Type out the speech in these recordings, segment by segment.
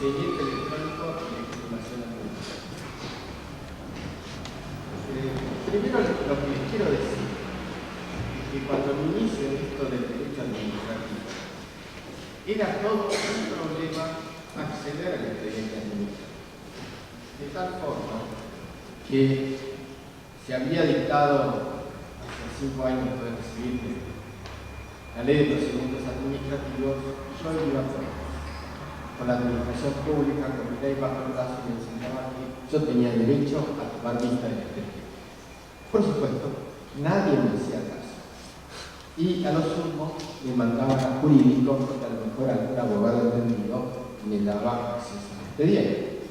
expediente electrónico de legitimación administrativa. Primero lo que les quiero decir es que cuando me inicio en esto del derecho administrativo, era todo un problema acceder al expediente administrativo. De tal forma que se había dictado hace 5 años de recibir la ley de procedimientos administrativos, yo iba con la administración pública, con mi ley bajo el brazo y me enseñaba que yo tenía derecho a tomar vista del expediente. Por supuesto, nadie me hacía caso. Y a lo sumo me mandaban a jurídico, porque a lo mejor algún abogado entendido me daba acceso al expediente.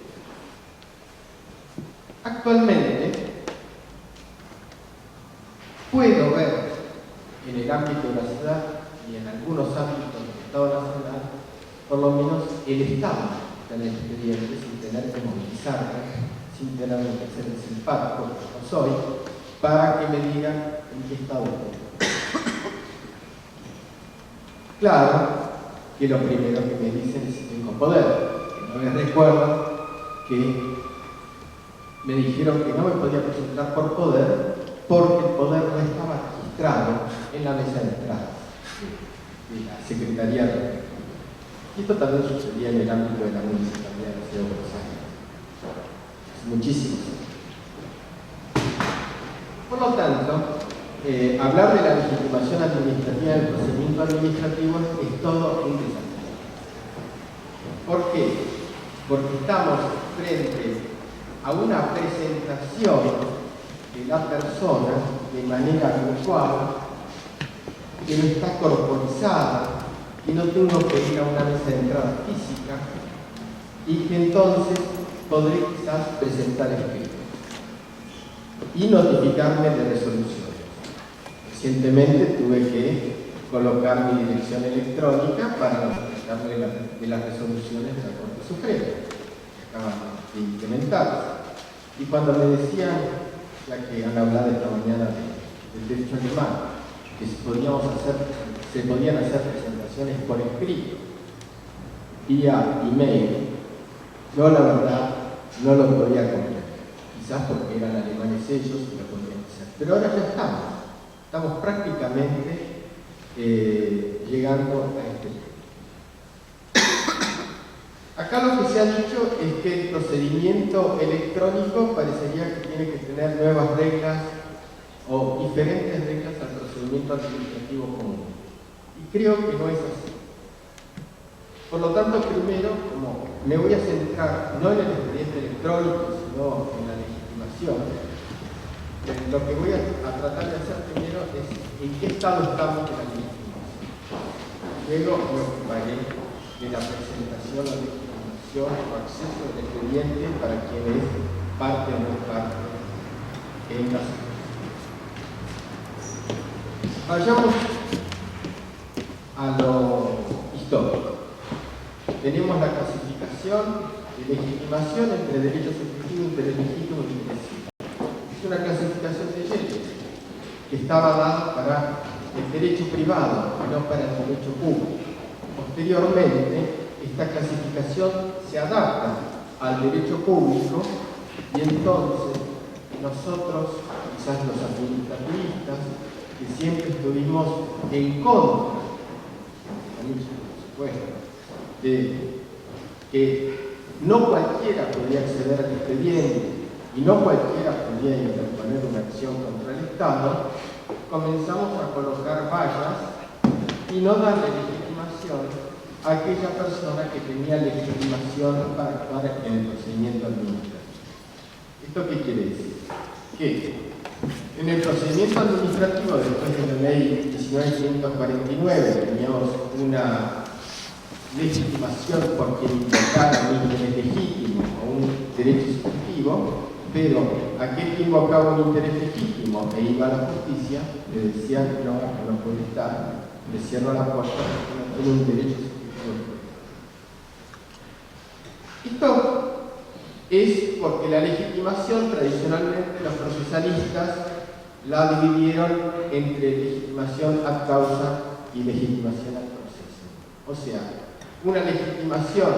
Actualmente, puedo ver en el ámbito de la ciudad y en algunos ámbitos del Estado Nacional, por lo menos el Estado del expediente, sin tener que movilizarme, sin tener que ser el simpático, que no soy, para que me digan en qué estado estoy. Claro que lo primero que me dicen es si tengo poder. No les recuerdo que me dijeron que no me podía presentar por poder porque el poder no estaba registrado en la mesa de entrada de la Secretaría de Gobierno. Y esto también sucedía en el ámbito de la Municipalidad de la Ciudad de Buenos Aires. Hace muchísimos años. Por lo tanto, hablar de la legitimación administrativa del procedimiento administrativo es todo un desafío. ¿Por qué? Porque estamos frente a una presentación de la persona de manera virtual, que no está corporizada, que no tengo que ir a una mesa de entrada física y que entonces podré quizás presentar escritos y notificarme de resoluciones. Recientemente tuve que colocar mi dirección electrónica para notificarme de las resoluciones de la Corte Suprema que acaban de implementarse. Y cuando me decían, ya que han hablado esta mañana del derecho alemán, que se podían hacer presentaciones por escrito, vía email, yo la verdad no lo podía comprender. Quizás porque eran alemanes ellos y lo podían hacer. Pero ahora ya estamos prácticamente llegando a este punto. Acá lo que se ha dicho es que el procedimiento electrónico parecería que tiene que tener nuevas reglas o diferentes reglas al procedimiento administrativo común. Y creo que no es así. Por lo tanto, primero, como me voy a centrar no en el expediente electrónico, sino en la legitimación, lo que voy a tratar de hacer primero es en qué estado estamos de la legitimación. Luego me ocuparé de la presentación o legitimación o acceso al expediente para quien es parte o no es parte en la sociedad. Vayamos a lo histórico. Tenemos la clasificación de legitimación entre derechos subjetivos, interés legítimo y interés civil. Es una clasificación de leyes que estaba dada para el derecho privado y no para el derecho público. Posteriormente, esta clasificación se adapta al derecho público y entonces nosotros, quizás los administrativistas, que siempre estuvimos en contra, por supuesto, de que no cualquiera podía acceder al expediente y no cualquiera podía interponer una acción contra el Estado, comenzamos a colocar vallas y no darle legitimación a aquella persona que tenía legitimación para actuar en el procedimiento administrativo. ¿Esto qué quiere decir? Que en el procedimiento administrativo, después de la ley 19.549, teníamos una legitimación por quien invocara un interés legítimo o un derecho subjetivo, pero aquel que invocaba un interés legítimo e iba a la justicia le decían no, no puede estar, le cierro la puerta porque no tiene un derecho subjetivo. Esto es porque la legitimación tradicionalmente los procesalistas la dividieron entre legitimación ad causa y legitimación ad processo. O sea, una legitimación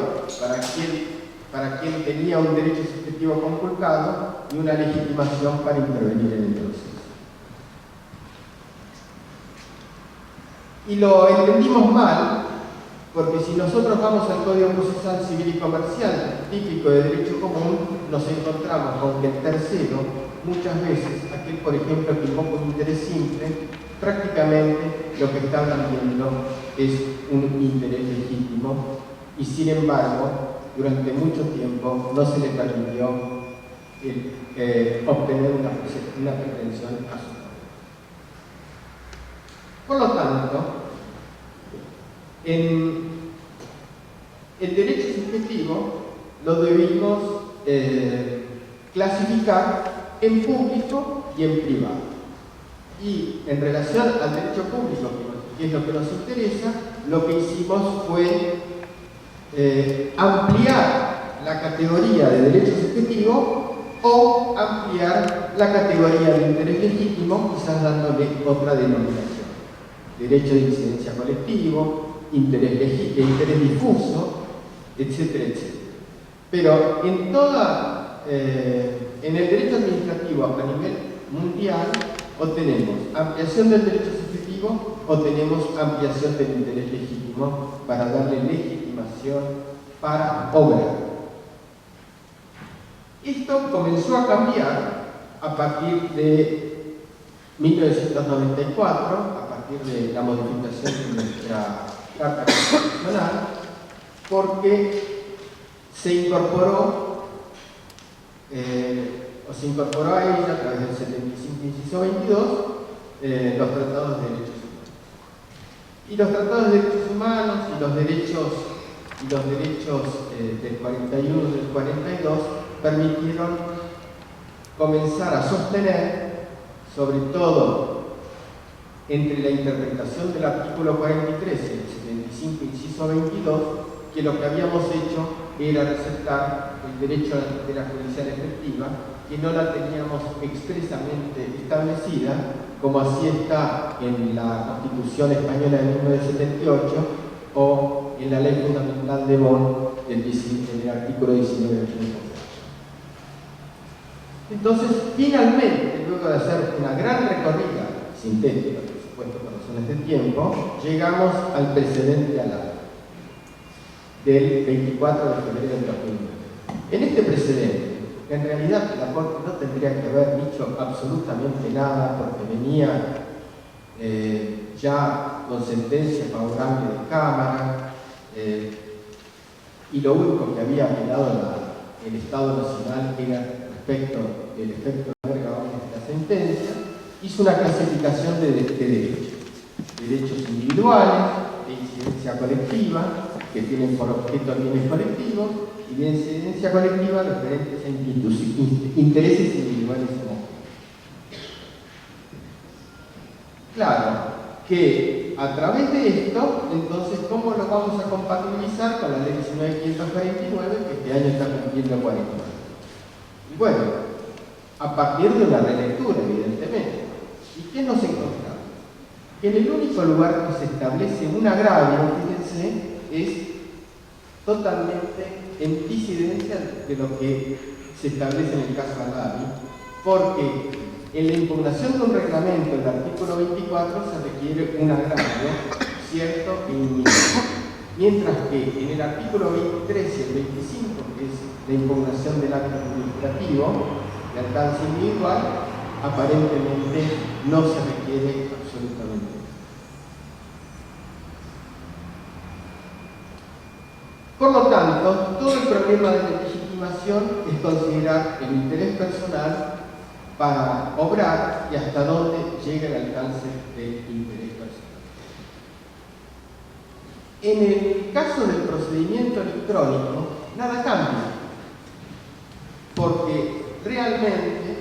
para quien tenía un derecho subjetivo conculcado y una legitimación para intervenir en el proceso. Y lo entendimos mal, porque si nosotros vamos al Código Procesal Civil y Comercial, típico de derecho común, nos encontramos con que el tercero, muchas veces, aquel por ejemplo que invoca un interés simple, prácticamente lo que está atendiendo es un interés legítimo y sin embargo, durante mucho tiempo no se le permitió obtener una pretensión a su favor. Por lo tanto, en el derecho subjetivo lo debimos clasificar en público y en privado. Y en relación al derecho público, que es lo que nos interesa, lo que hicimos fue ampliar la categoría de derecho subjetivo o ampliar la categoría de interés legítimo, quizás dándole otra denominación. Derecho de incidencia colectivo, interés difuso, etcétera, etcétera. Pero en el derecho administrativo a nivel mundial, o tenemos ampliación del derecho subjetivo o tenemos ampliación del interés legítimo para darle legitimación para obrar. Esto comenzó a cambiar a partir de 1994, a partir de la modificación de nuestra Carta Constitucional, porque se incorporó a ella a través del 75 inciso 22 los tratados de derechos humanos. Y los tratados de derechos humanos y los derechos del 41 y del 42 permitieron comenzar a sostener, sobre todo entre la interpretación del artículo 43 y el 75 inciso 22, que lo que habíamos hecho era receptar el derecho de la judicial efectiva, que no la teníamos expresamente establecida, como así está en la Constitución Española de 1978 o en la Ley Fundamental de Bonn en el artículo 19 del mismo. Entonces, finalmente, luego de hacer una gran recorrida sintética, por supuesto, por razones de tiempo, llegamos al precedente alarma del 24 de febrero del 2009. En este precedente, en realidad la Corte no tendría que haber dicho absolutamente nada porque venía ya con sentencia favorable de Cámara y lo único que había apelado el Estado Nacional era respecto del efecto de haber grabado esta sentencia. Hizo una clasificación de derechos individuales, de incidencia colectiva, que tienen por objeto bienes colectivos, y de incidencia colectiva referentes a intereses individuales homogéneos. Claro que a través de esto, entonces, ¿cómo lo vamos a compatibilizar con la ley 19.549, que este año está cumpliendo 40 años? Y bueno, a partir de una relectura, evidentemente. ¿Y qué nos encontramos? Que en el único lugar que se establece un agravio, fíjense, es totalmente en disidencia de lo que se establece en el caso Agavi, porque en la impugnación de un reglamento, el artículo 24, se requiere un agravio cierto e inminente. Mientras que en el artículo 23 y el 25, que es la impugnación del acto administrativo de alcance individual, aparentemente no se requiere absolutamente. Por lo tanto, todo el problema de la legitimación es considerar el interés personal para obrar y hasta dónde llega el alcance del interés personal. En el caso del procedimiento electrónico, nada cambia, porque realmente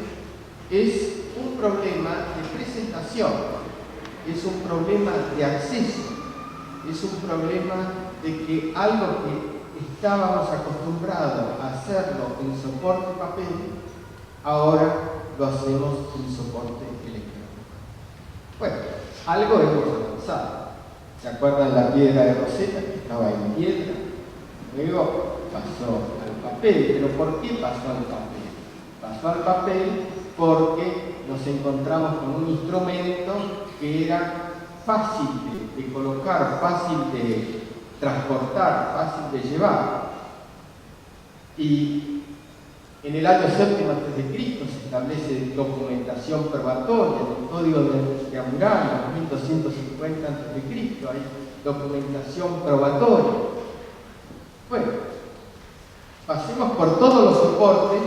es un problema de presentación, es un problema de acceso, es un problema de que algo que estábamos acostumbrados a hacerlo en soporte papel, ahora lo hacemos en soporte electrónico. Bueno, algo hemos avanzado. ¿Se acuerdan la piedra de Rosetta, que estaba en piedra? Luego pasó al papel. ¿Pero por qué pasó al papel? Pasó al papel porque nos encontramos con un instrumento que era fácil de colocar, fácil de transportar, fácil de llevar. Y en el año 7 a.C. se establece documentación probatoria en el Código de Hammurabi, en 1250 a.C. hay documentación probatoria. Bueno, pasemos por todos los soportes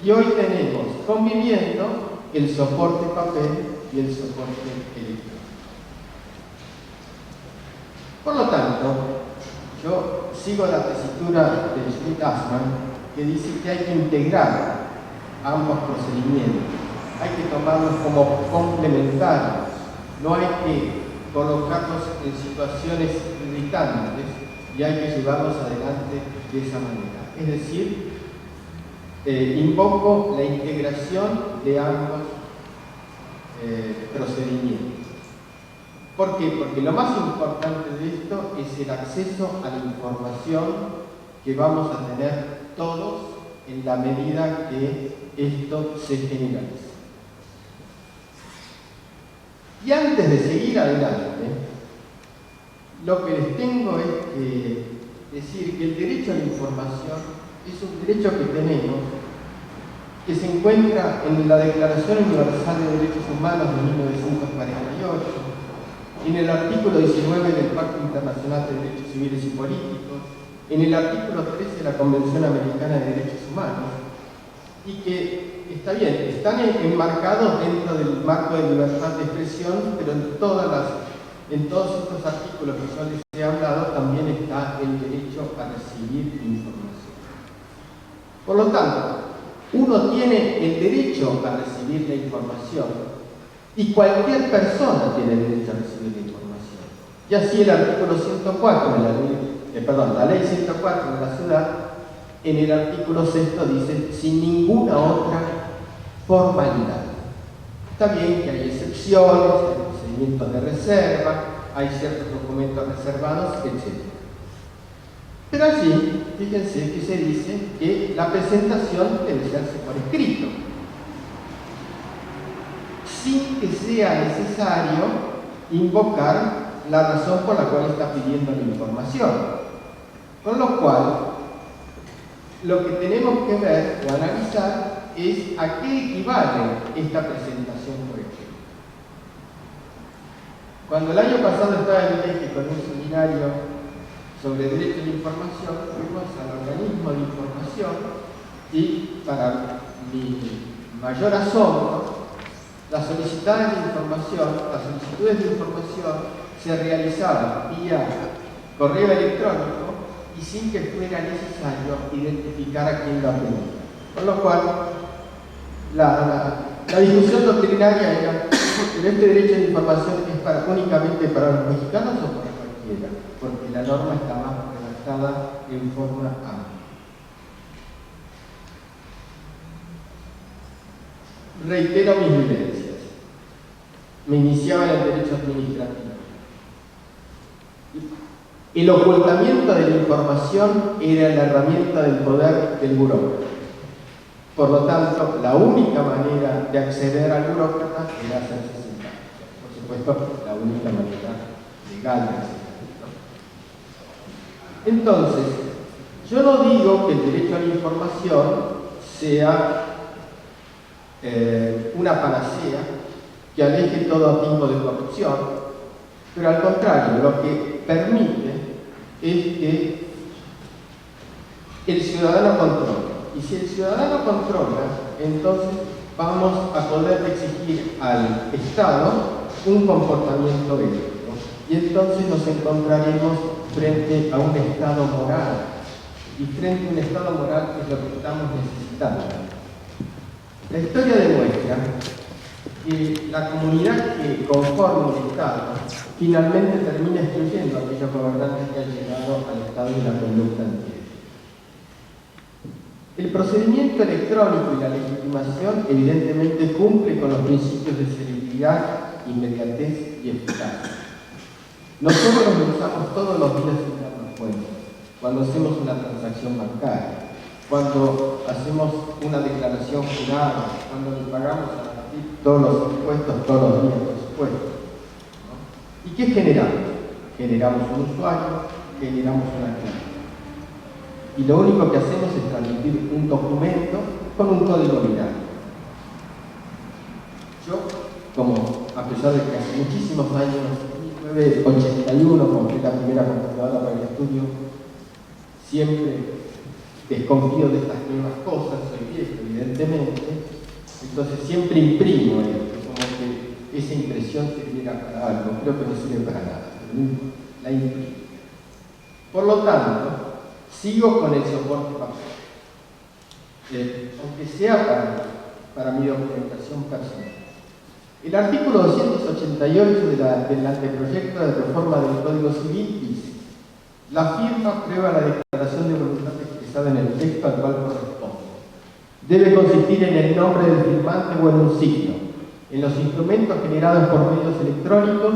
y hoy tenemos conviviendo el soporte papel y el soporte electrónico. Por lo tanto, yo sigo la tesitura de Schmidt-Assmann, que dice que hay que integrar ambos procedimientos, hay que tomarlos como complementarios, no hay que colocarlos en situaciones irritantes y hay que llevarlos adelante de esa manera. Es decir, invoco la integración de ambos procedimientos. ¿Por qué? Porque lo más importante de esto es el acceso a la información que vamos a tener todos en la medida que esto se generalice. Y antes de seguir adelante, lo que les tengo es que decir que el derecho a la información es un derecho que tenemos, que se encuentra en la Declaración Universal de Derechos Humanos de 1948, en el artículo 19 del Pacto Internacional de Derechos Civiles y Políticos, en el artículo 13 de la Convención Americana de Derechos Humanos, y que, está bien, están enmarcados dentro del marco de libertad de expresión, pero en todos estos artículos que yo les he hablado también está el derecho a recibir información. Por lo tanto, uno tiene el derecho a recibir la información y cualquier persona tiene el derecho a recibir la información. Y así el artículo 104 de la ley 104 de la ciudad, en el artículo 6 dice sin ninguna otra formalidad. Está bien que hay excepciones, hay procedimientos de reserva, hay ciertos documentos reservados, etc. Pero allí, fíjense que se dice que la presentación debe hacerse por escrito, sin que sea necesario invocar la razón por la cual está pidiendo la información. Con lo cual, lo que tenemos que ver o analizar es a qué equivale esta presentación por escrito. Cuando el año pasado estaba en México con un seminario sobre derecho a la información, fuimos al organismo de información y, para mi mayor asombro, las solicitudes de información se realizaban vía correo electrónico y sin que fuera necesario identificar a quién lo pedía. Con lo cual, la discusión doctrinaria era: ¿pero este derecho de información es únicamente para los mexicanos o para cualquiera? Porque la norma estaba redactada en forma amplia. Reitero mis vivencias. Me iniciaba en el derecho administrativo. El ocultamiento de la información era la herramienta del poder del burócrata. Por lo tanto, la única manera de acceder al burócrata era hacerse citar. Por supuesto, la única manera legal de acceder. Entonces, yo no digo que el derecho a la información sea una panacea que aleje todo tipo de corrupción, pero al contrario, lo que permite es que el ciudadano controle. Y si el ciudadano controla, entonces vamos a poder exigir al Estado un comportamiento ético. Y entonces nos encontraremos frente a un Estado moral. Y frente a un Estado moral es lo que estamos necesitando. La historia demuestra que la comunidad que conforma un Estado finalmente termina excluyendo a aquellos gobernantes que han llegado al estado de la conducta anterior. El procedimiento electrónico y la legitimación evidentemente cumple con los principios de celeridad, inmediatez y eficacia. Nosotros lo usamos todos los días sin darnos cuenta. Cuando hacemos una transacción bancaria, cuando hacemos una declaración jurada, cuando le pagamos a la FIP todos los impuestos, todos los días, por supuesto, ¿no? ¿Y qué generamos? Generamos un usuario, generamos una clave. Y lo único que hacemos es transmitir un documento con un código binario. Yo, como a pesar de que hace muchísimos años, en 1981, compré la primera computadora para el estudio, siempre desconfío de estas nuevas cosas, soy viejo evidentemente, entonces siempre imprimo esto, como que esa impresión sirviera para algo, creo que no sirve para nada, pero la imprimo. Por lo tanto, sigo con el soporte papel, aunque sea para mi documentación personal. El artículo 288 del anteproyecto de reforma del Código Civil dice: la firma prueba la declaración de voluntad expresada en el texto al cual corresponde. Debe consistir en el nombre del firmante o en un signo. En los instrumentos generados por medios electrónicos,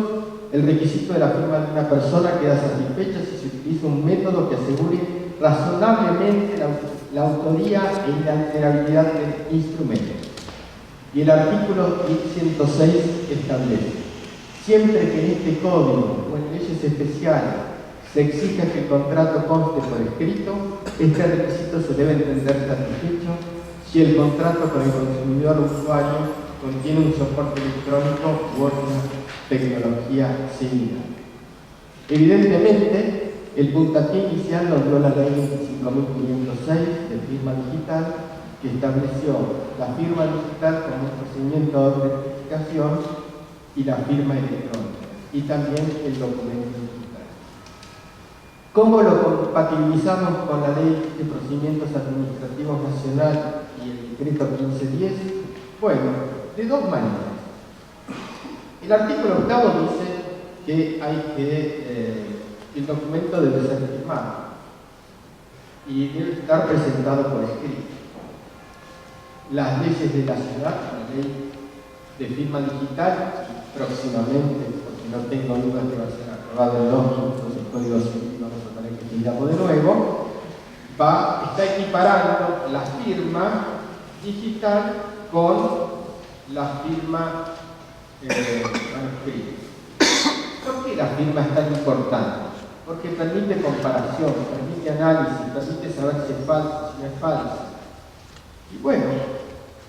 el requisito de la firma de una persona queda satisfecho si se utiliza un método que asegure razonablemente la autoría e inalterabilidad del instrumento. Y el artículo 1106 establece: siempre que en este código o en leyes especiales se exija que el contrato conste por escrito, este requisito se debe entender satisfecho si el contrato con el consumidor o usuario contiene un soporte electrónico u otra tecnología similar. Evidentemente, el puntapié inicial lo dio la ley 25.506 de firma digital, que estableció la firma digital como un procedimiento de autentificación y la firma electrónica, y también el documento digital. ¿Cómo lo compatibilizamos con la Ley de Procedimientos Administrativos Nacional y el Decreto 1510? Bueno, de dos maneras. El artículo 8 dice que el documento debe ser firmado y debe estar presentado por escrito. Las leyes de la ciudad, la ley de firma digital, y próximamente, porque no tengo dudas que va a ser aprobado en 2 minutos el Código Civil, vamos a tener que mirarlo de nuevo, está equiparando la firma digital con la firma manuscrita. ¿Por qué la firma es tan importante? Porque permite comparación, permite análisis, permite saber si es falso, si no es falso. Y bueno,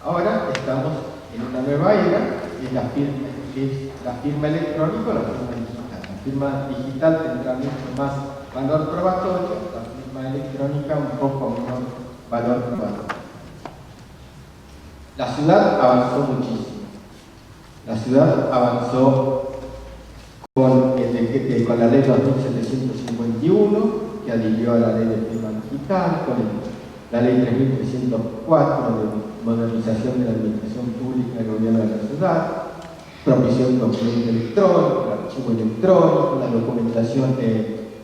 ahora estamos en una nueva era, que es la firma electrónica o la firma digital. La firma digital tendrá mucho más valor probatorio, la firma electrónica un poco menor valor probatorio. La ciudad avanzó muchísimo. La ciudad avanzó con la ley 2751, que adhirió a la ley de firma digital, con la ley 3304 de modernización de la administración pública del gobierno de la ciudad, provisión de documento electrónico, el archivo electrónico, la documentación,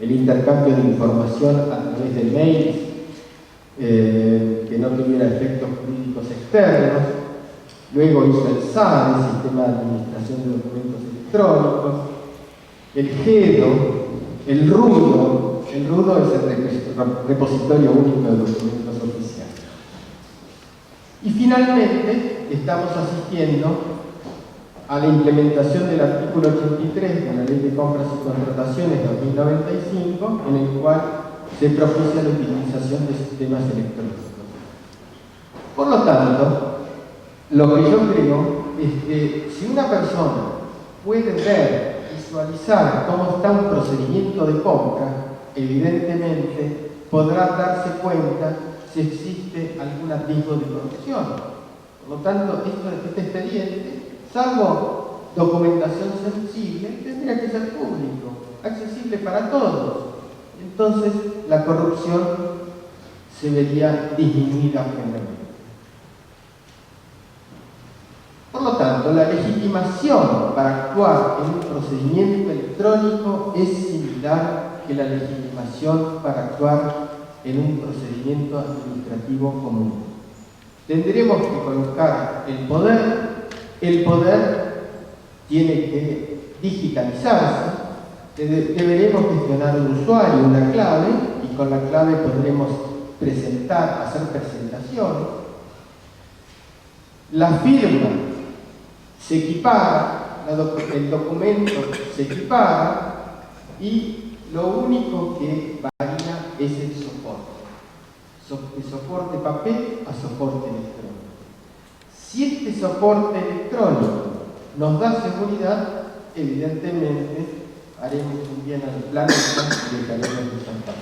el intercambio de información a través de mails, que no tuviera efectos jurídicos externos. Luego hizo el SAD, el Sistema de Administración de Documentos Electrónicos, el GEDO, el RUDO es el repositorio único de documentos oficiales. Y finalmente estamos asistiendo a la implementación del artículo 83 de la Ley de Compras y Contrataciones 2095, en el cual se propicia la utilización de sistemas electrónicos. Por lo tanto, lo que yo creo es que si una persona puede ver, visualizar cómo está un procedimiento de compra, evidentemente podrá darse cuenta si existe algún atisbo de corrupción. Por lo tanto, este expediente, salvo documentación sensible, tendría que ser público, accesible para todos. Entonces, la corrupción se vería disminuida generalmente. Por lo tanto, la legitimación para actuar en un procedimiento electrónico es similar que la legitimación para actuar en un procedimiento administrativo común. Tendremos que colocar el poder tiene que digitalizarse, Deberemos gestionar un usuario, una clave, y con la clave podremos hacer presentación. La firma se equipara, el documento se equipara, y lo único que varía es el soporte. De soporte papel a soporte electrónico. Si este soporte electrónico nos da seguridad, evidentemente haremos un bien al planeta y dejaremos de saltar.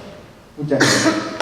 Muchas gracias.